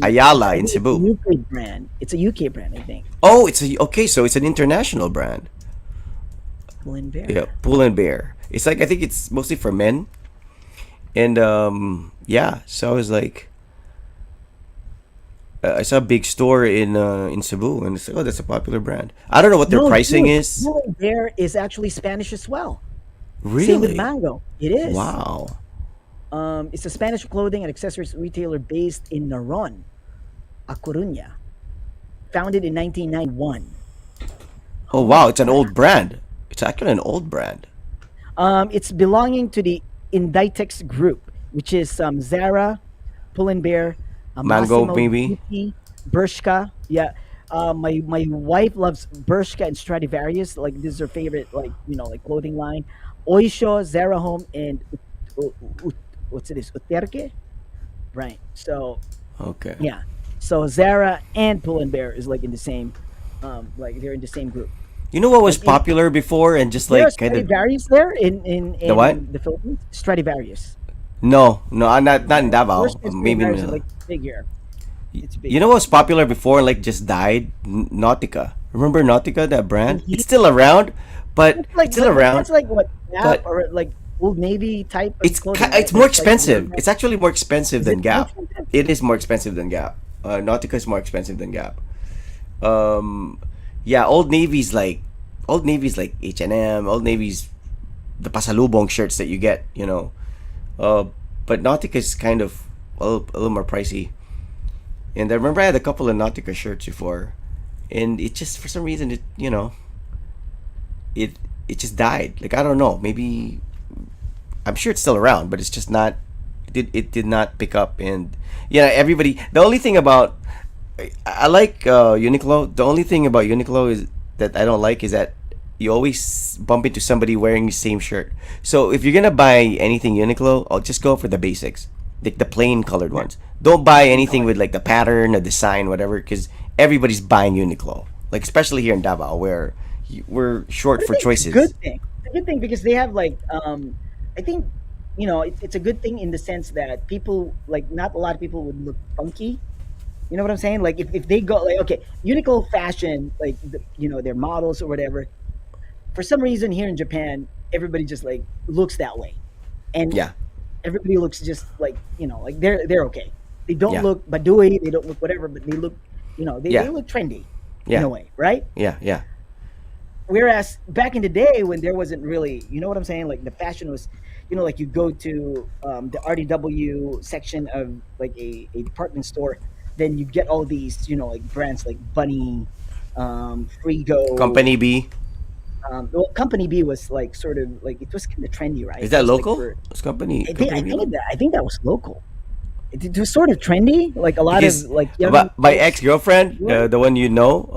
Ayala I in think it's a Cebu. UK brand. It's a UK brand, I think. Oh, okay. So it's an international brand. Pull and Yeah, Bear. Pull and Bear. It's like I think it's mostly for men, and yeah. So I was like, I saw a big store in Cebu, and it's like, oh, that's a popular brand. I don't know what their No, pricing dude, is. Pull and Bear is actually Spanish as well. Same with Really? Mango. It is. Wow. It's a Spanish clothing and accessories retailer based in Naron, A Coruña, founded in 1991. Oh wow, Holy it's an crap! old brand. It's actually an old brand. It's belonging to the Inditex Group, which is Zara, Pull&Bear, Mango Massimo maybe. Dutti, Bershka. Yeah, my wife loves Bershka and Stradivarius. Like this is her favorite, like like clothing line. Oysho, Zara Home, and what's it is Uterque, right? So Okay. yeah, so Zara and Pull&Bear is like in the same, like they're in the same group. You know what was Like in popular before and just There are like kind of Stradivarius there in the what? the Philippines. Stradivarius. No, no, not in First Davao. Maybe in Stradivarius is Manila. like big here. It's big You know here. what was popular before and like just died? Nautica. Remember Nautica, that brand? Indeed. It's still around, but That's like it's still around. that's like what Gap But or like Old Navy type of clothing, right? it's more Like expensive. It's actually more expensive is than it more Gap. expensive? It is more expensive than Gap. Nautica is more expensive than Gap. Um, yeah, Old Navy's like H&M. Old Navy's the pasalubong shirts that you get. Uh, but Nautica is kind of a little more pricey. And I remember I had a couple of Nautica shirts before, and it just for some reason it it just died. Like I don't know, maybe I'm sure it's still around, but it's just not. It did not pick up, and yeah, everybody. The only thing about I like Uniqlo. The only thing about Uniqlo is that I don't like is that you always bump into somebody wearing the same shirt. So if you're gonna buy anything Uniqlo, I'll just go for the basics, like the plain colored Yeah, ones. Don't buy plain anything color. with like the pattern, the design, whatever, because everybody's buying Uniqlo. Like especially here in Davao, where we're short But I for think it's a good choices. thing. It's a good thing because they have like I think it's a good thing in the sense that people like not a lot of people would look funky. You know what I'm saying? Like if they go like okay, Uniqlo fashion like their models or whatever. For some reason here in Japan, everybody just like looks that way, and Yeah, everybody looks just like like they're okay. They don't yeah, look badui, they don't look whatever, but they look they yeah, look trendy in yeah, a way, right? yeah, yeah. Whereas back in the day when there wasn't really, you know what I'm saying, like the fashion was, like you go to the RDW section of like a department store, then you get all these, like brands like Bunny, Frigo. Company B. Well, Company B was like sort of like it was kind of trendy, right? Is It that was like local? for Is company I think company I B think local? that I think that was local. It was sort of trendy, like a lot of Because like young my ex folks girlfriend, wore it. the one you know,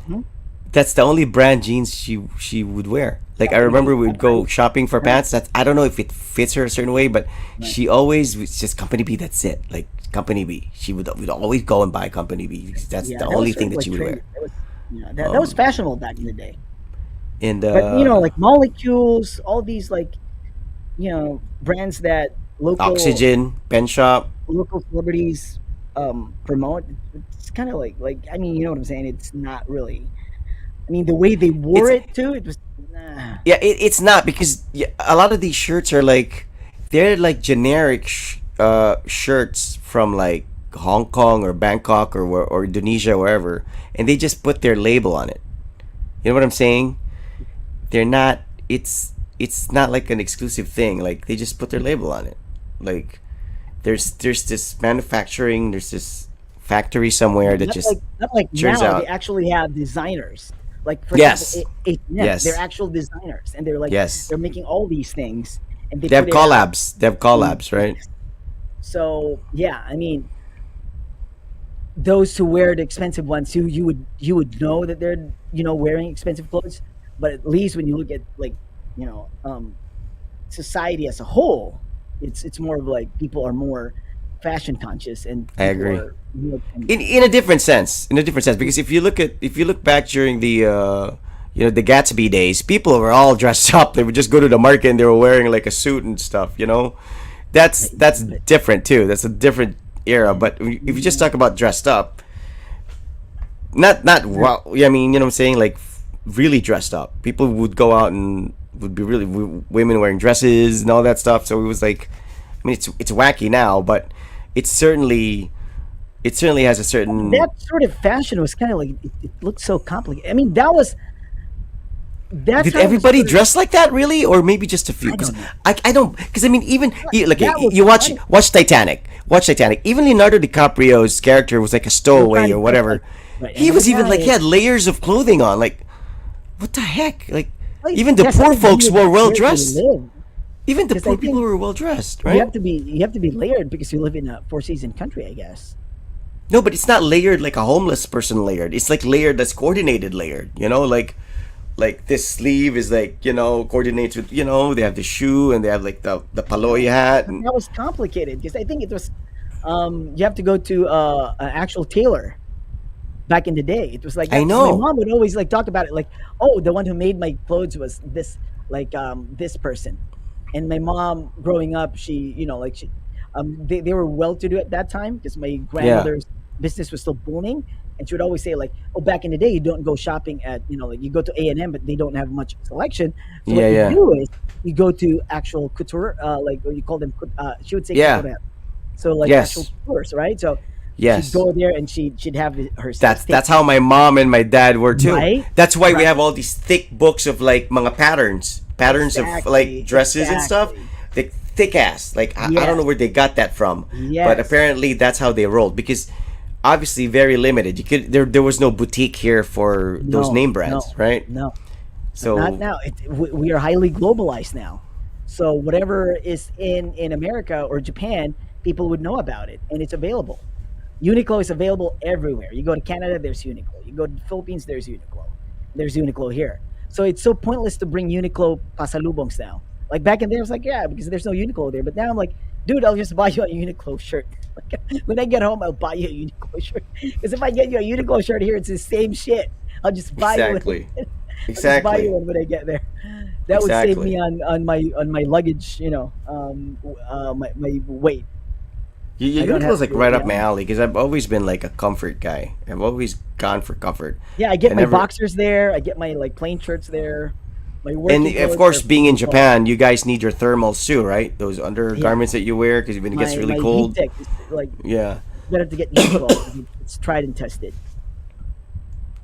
Mhm. that's the only brand jeans she would wear. Like I Company remember B, we'd that's go right, shopping for right, pants. That I don't know if it fits her a certain way, but right. she always was just Company B. That's it. Like Company B. She would always go and buy Company B because that's Yeah, the that was only sort thing of that like she would trendy. wear. That was that was Um, fashionable back in the day. and But like molecules, all these like brands that Oxygen, Pen Shop. local celebrities promote. It's kind of like I mean, you know what I'm saying? It's not really. I mean, the way they wore It's it too, it was nah. Yeah, it's not because yeah, a lot of these shirts are like they're like generic shirts from like Hong Kong or Bangkok or Indonesia wherever, and they just put their label on it. You know what I'm saying? They're not. It's not like an exclusive thing. Like they just put their label on it. Like there's this manufacturing. There's this factory somewhere Yeah, that just not like churns now. They out. actually have designers. Like for example, Yes, H&M, they're yes, actual designers, and they're like yes. they're making all these things, and they They have put it out. collabs. They have And collabs, right? yes. So yeah, I mean, those who wear the expensive ones, who you would know that they're wearing expensive clothes, but at least when you look at like you know um, society as a whole, it's more of like people are more fashion conscious, and I people agree. are more trendy. In a different sense, because if you look back during the the Gatsby days, people were all dressed up. They would just go to the market and they were wearing like a suit and stuff. That's But different too. That's a different era. But if you just talk about dressed up, not right. wow, yeah, I mean, you know what I'm saying, like really dressed up, people would go out and would be really women wearing dresses and all that stuff. So it was like, I mean, it's wacky now, but it's certainly it certainly has a certain. That sort of fashion was kind of like it looked so complicated. I mean, that's Did how it was everybody sort of. dress like that, really, or maybe just a few? I Because don't know. I don't, because I mean, even like That was you watch funny. watch Titanic, even Leonardo DiCaprio's character was like a They were trying stowaway to or dress like whatever. right, He and the was even like he guy, had layers of clothing on. Like what the heck? Like like even the yes, I poor think folks were well where they dressed. live, Even the because I poor people think were well dressed, you right? have to be layered because you live in a four season country, I guess. No, but it's not layered like a homeless person layered. It's like layered that's coordinated layered. Like this sleeve is like coordinates with they have the shoe and they have like the paloy hat But and that was complicated because I think it was you have to go to an actual tailor back in the day. It was like I that because my know. mom would always like talk about it, like, oh, the one who made my clothes was this like this person. And my mom, growing up, she like they were well to do at that time because my Yeah. grandmother's business was still booming, and she would always say like, oh, back in the day, you don't go shopping at like you go to A&M, but they don't have much selection. So Yeah, what you yeah. do is you go to actual couture, like what you call them. She would say Yeah. couture, so like actual Yes. coutures, right? So She'd Yes. go there and she'd have her That's steak, how my mom and my dad were too. right? That's why we Right. have all these thick books of like mga patterns of like Exactly. dresses and stuff. Exactly. Like thick ass. Like I don't know Yes. where they got that from, but Yes. apparently that's how they rolled because obviously very limited. You could there was no boutique here for those No. name No. brands, right? No. Not So now. We are highly globalized now. So whatever is in America or Japan, people would know about it, and it's available. Uniqlo is available everywhere. You go to Canada, there's Uniqlo. You go to the Philippines, there's Uniqlo. There's Uniqlo here. So it's so pointless to bring Uniqlo pasalubongs now. Like back in there, I was like, yeah, because there's no Uniqlo there. But now I'm like, dude, I'll just buy you a Uniqlo shirt. Like, when I get home, I'll buy you a Uniqlo shirt. Because if I get you a Uniqlo shirt here, it's the same shit. I'll just buy you one. exactly, I'll just buy you exactly, one when I get there. That would save me exactly. on my luggage, my weight. I don't have Uniqlo's like to, right up my alley because I've always been like a comfort guy. I've always gone for comfort. Yeah, I get I my never boxers there. I get my like plain shirts there. My And working of clothes course, are being in Uniqlo. Japan, you guys need your thermals too, right? Those Yeah, undergarments that you wear because when it gets really my heat cold. tech is like Yeah, better to get Uniqlo. It's tried and tested.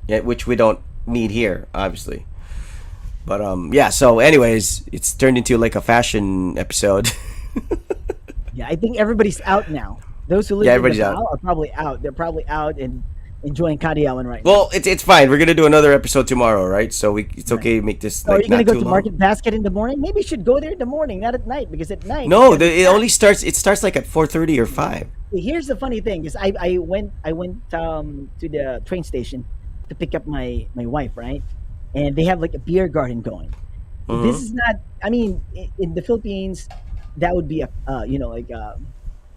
yeah, which we don't need here, obviously. But yeah. So, anyways, it's turned into like a fashion episode. Yeah, I think everybody's out now. Those who Yeah, live in everybody's out. Davao are probably out. They're probably out and enjoying Kadiawan right now. Well, it's fine. We're gonna do another episode tomorrow, right? So it's Right. okay to make this So are like you gonna not go too to long. Market Basket in the morning? Maybe you should go there in the morning, not at night, because at night it's No, gonna be it packed. only starts. It starts like at 4:30 or 5. Here's the funny thing: is I went to the train station to pick up my wife, right? And they have like a beer garden going. This Mm-hmm. is not. I mean, in the Philippines, that would be a like a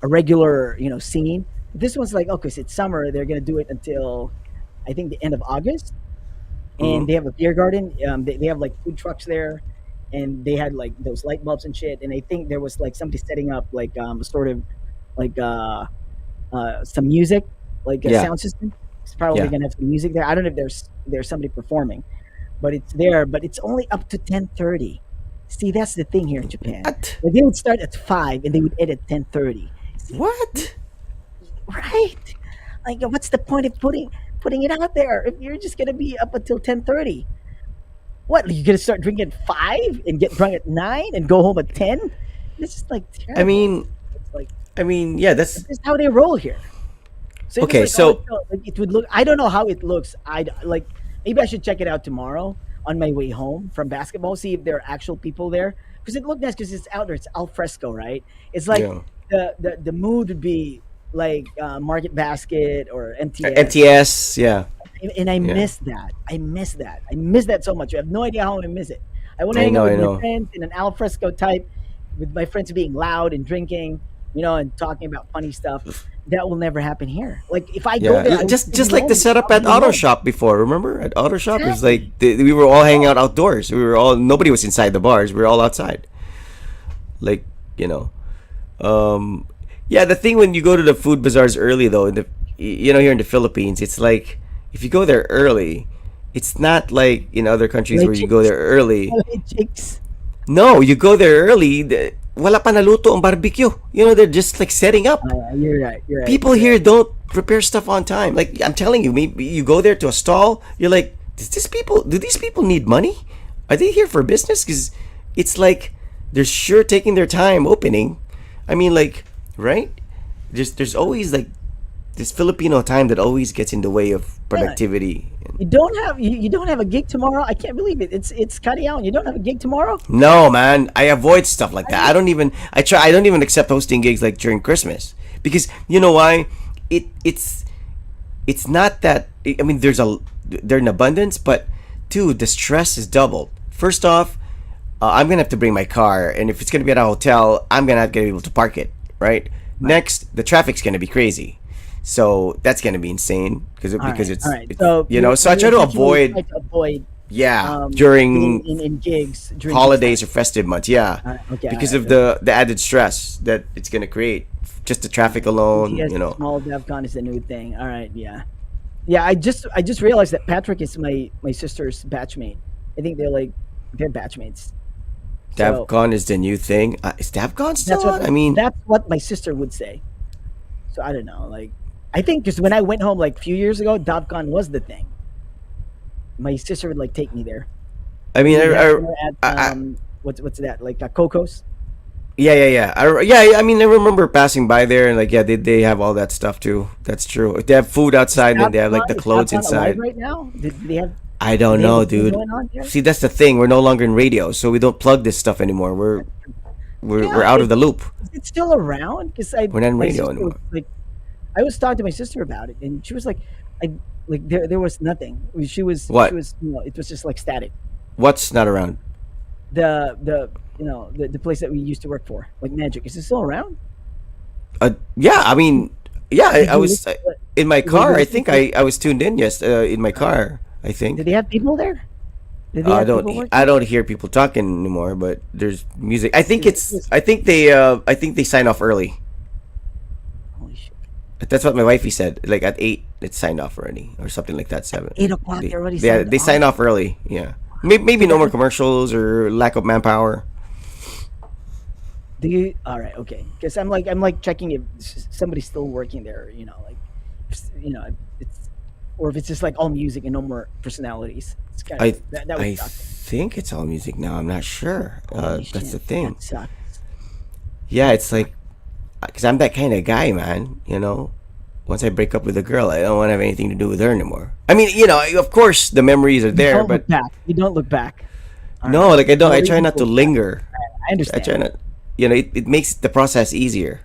regular scene. This one's like okay, so it's summer. They're gonna do it until I think the end of August, and Mm-hmm. they have a beer garden. They have like food trucks there, and they had like those light bulbs and shit. And I think there was like somebody setting up like sort of like some music, like a Yeah, sound system. It's probably yeah. gonna have some music there. I don't know if there's somebody performing, but it's there. But it's only up to 10:30. See, that's the thing here in Japan. What? Like, they would start at 5 and they would end at 10:30. It's like, What? right? Like, what's the point of putting it out there if you're just gonna be up until 10:30? What, you're gonna start drinking at 5 and get drunk at 9 and go home at 10? This is like I terrible. mean, It's like yeah. That's this is how they roll here. So it was okay. like, oh, So no, like it would look. I don't know how it looks. I like maybe I should check it out tomorrow on my way home from basketball. See if there are actual people there because it looked nice because it's out there. It's al fresco, right? It's like yeah. the mood would be like Market Basket or MTS, MTS. Yeah, and I yeah. miss that. I miss that. I miss that so much. I have no idea how I miss it. I want to I hang out know. I with my know. friends in an al fresco type, with my friends being loud and drinking, and talking about funny stuff. That will never happen here. Like if I go Yeah, there, I would just still be like the lonely. setup I'll at be Auto alone. Shop before. Remember at Auto Shop, it was like Exactly. we were all hanging out outdoors. We were all nobody was inside the bars. We were all outside. Like you know, um, yeah. The thing when you go to the food bazaars early though, here in the Philippines, it's like if you go there early, it's not like in other countries LA where you go chicks. there early. LA chicks. No, you go there early. Wala pa naluto ang barbecue. They're just like setting up. You're right. You're right. People You're here right. don't prepare stuff on time. Like I'm telling you, maybe you go there to a stall, you're like, do these people need money? Are they here for business? Because it's like they're sure taking their time opening. I mean, like, right? There's always like this Filipino time that always gets in the way of Yeah. productivity. You don't have a gig tomorrow. I can't believe it. It's cutting out. You don't have a gig tomorrow. No, man, I avoid stuff like I that. mean, I don't even accept hosting gigs like during Christmas because you know why? It's not that I mean they're in abundance, but two, the stress is doubled. First off, I'm gonna have to bring my car, and if it's gonna be at a hotel, I'm gonna not gonna be able to park it. Right. right. Next, the traffic's gonna be crazy, so that's gonna be insane because All right. it's So so I you try to intentionally avoid try to avoid being during in gigs during this time. holidays or festive months. Yeah, All right. Okay. All because right. of the added stress that it's gonna create, just the traffic alone. Yes, small DevCon is the new thing. All right. Yeah. Yeah. I just realized that Patrick is my sister's batchmate. I think they're batchmates. So DavCon is the new thing. Is DavCon that's still what on? I mean, that's what my sister would say. So I don't know. Like I think because when I went home like a few years ago, DovCon was the thing. My sister would like take me there. I mean, We would have dinner at I what's that like Coco's? yeah, yeah, yeah. Yeah, I mean, I remember passing by there and like, yeah, they have all that stuff too. That's true. They have food Is outside and they have like the Is clothes DovCon alive inside. right now? Do they have I do don't they have a know, thing dude. going on there? See, that's the thing. We're no longer in radio, so we don't plug this stuff anymore. We're Yeah, out of the loop. is it still around? Because I We're not in my radio sister was anymore. like, I was talking to my sister about it, and she was like, I like there was nothing. She What? was it was just like static. What's not around? The place that we used to work for, like Magic, is it still around? Yeah, I mean, yeah, Did I you was listen? in my Were you car. I listening think to? I was tuned in. Yes, in my car. I Did think. they have people there? Did they have people I working? don't hear people talking anymore. But there's music. I think 'Cause it it's. was, I think they sign off early. holy shit! That's what my wifey said. Like at 8, it's signed off already, or something like that. 7. 8 o'clock, they already Yeah, signed they off. sign off early. Yeah, maybe So no that more means commercials or lack of manpower. do you? All right, okay. Because I'm like checking if somebody's still working there. Like it's or if it's just like all music and no more personalities. It's kind of I that would I suck. think it's all music now. I'm not sure. Holy That's the shit, thing. that sucks. Yeah, That it's sucks. like because I'm that kind of guy, man. Once I break up with a girl, I don't want to have anything to do with her anymore. I mean, of course the memories are You there, don't but look back. You don't look back. All no, right. like I don't. No I try reason not to to look back. linger. I I try understand. not. It makes the process easier,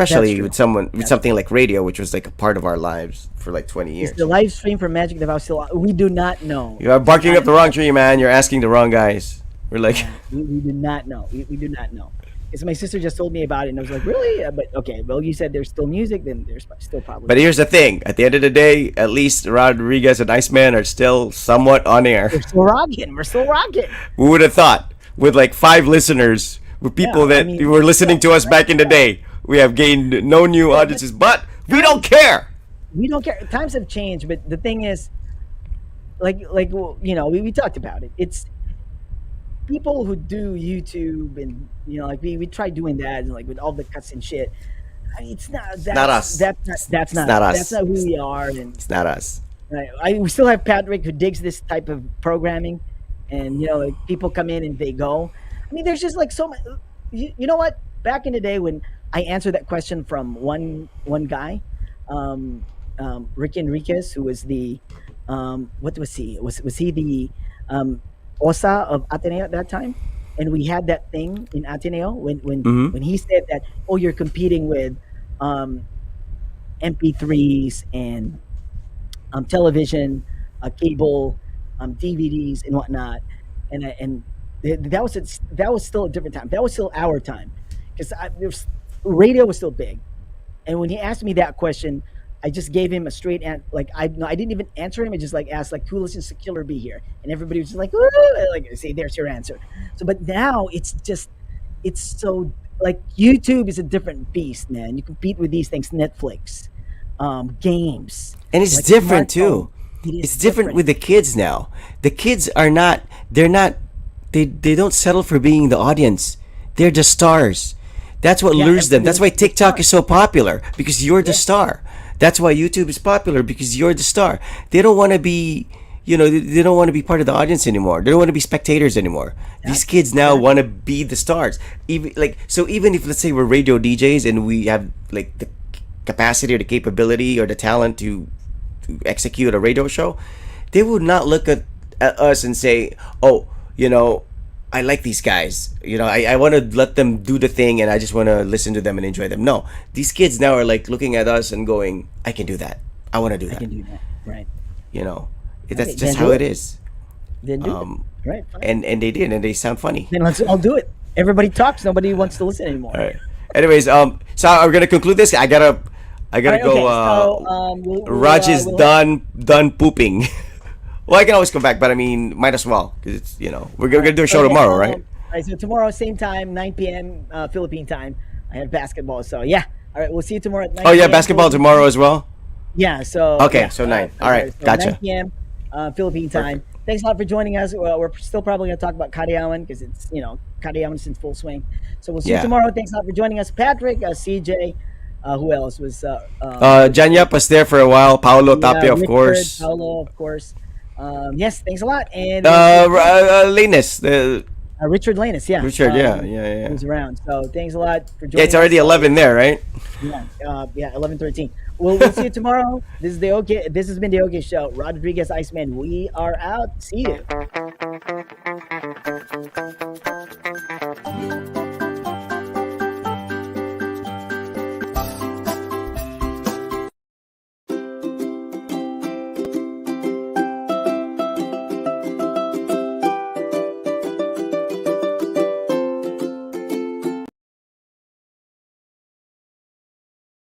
That's especially true. with That's something like radio, which was like a part of our lives for like 20 Is the years. live stream for Magic the Vow still on? We do not know. You are barking I up the wrong tree, man. You're asking the wrong guys. We're like, Yeah, we do not know. We do not know. Because my sister just told me about it, and I was like, really? But okay, well, you said there's still music, then there's still probably but here's the thing. At the end of the day, at least Rodriguez and Iceman are still somewhat on air. we're still rocking. We're still rocking. Who would have thought? With like 5 listeners, with Yeah, people I that mean, were listening yeah, to us right? back in the day, we have gained no new Yeah, but audiences. But we don't times care. we don't care. Times have changed, but the thing is, well, we talked about it. It's people who do YouTube, and like we tried doing that, and like with all the cuts and shit. I mean, it's not It's not us. that's It's not not that's us. not who we are, and It's not us. we still have Patrick who digs this type of programming, and like people come in and they go. I mean, there's just like so much. You know what? Back in the day when I answered that question from one guy, um, Ricky Enriquez, who was the what was he? Was he the um, OSA of Ateneo at that time? And we had that thing in Ateneo when Mm-hmm. when he said that, oh, you're competing with um, MP3s and television, cable, DVDs, and whatnot, and that was still a different time. That was still our time, because radio was still big. And when he asked me that question, I just gave him a straight and like I no, I didn't even answer him. I just like asked like who listens to Killer Bee here, and everybody was just like, "Ooh," and, like say there's your answer. So, but now it's so like YouTube is a different beast, man. You compete with these things, Netflix, games, And it's like different smartphone. too. It is It's different different. with the kids now. The kids are not. They're not. They don't settle for being the audience. They're the stars. That's what Yeah, lures them. everybody That's wants why to be a TikTok star. is so popular because you're the Yeah, star. That's why YouTube is popular because you're the star. They don't want to be, they don't want to be part of the audience anymore. They don't want to be spectators anymore. These exactly, kids now want exactly. to be the stars. Even if let's say we're radio DJs and we have like the capacity or the capability or the talent to execute a radio show, they would not look at us and say, "Oh, I like these guys. I want to let them do the thing and I just want to listen to them and enjoy them." No, these kids now are like looking at us and going, "I can do that. I want to do I that." can do that. Right. You know, Okay, that's just then how do it it. is. Then do it. Um, Right. Fine. and they did, and they sound funny. Then let's all do it. Everybody talks. Nobody wants to listen anymore. All right. Anyways, so we're gonna conclude this. I All gotta right. go. Okay. So Raj is we'll have. done pooping. Well, I can always come back, but I mean, might as well because it's we're All gonna right. do a show Okay. tomorrow, right? All right. So tomorrow, same time, 9 p.m. Philippine time. I have basketball. So yeah. All right. We'll see you tomorrow at Oh 9 yeah, p.m. basketball Philippine tomorrow time. as well. Yeah. So Okay, yeah. so 9. All Okay. right, So 9 gotcha. p.m. Philippine time. Perfect. Thanks a lot for joining us. Well, we're still probably going to talk about Kadayawan because it's Kadayawan is in full swing. So we'll see you Yeah. tomorrow. Thanks a lot for joining us, Patrick, CJ, Who else was? Jan Yap was there for a while. Paolo Yeah, Tapia, of Richard, course. Paolo, of course. Yes, thanks a lot, and we'll see you tomorrow. Linus, the Richard Lanus, yeah, Richard. Yeah, yeah, yeah. who's around. So thanks a lot for Yeah, it's joining already us. 11 there, right? Yeah, yeah, 11:13. We'll see you tomorrow. This is the OK. This has been the OK Show. Rodriguez, Iceman. We are out. See you.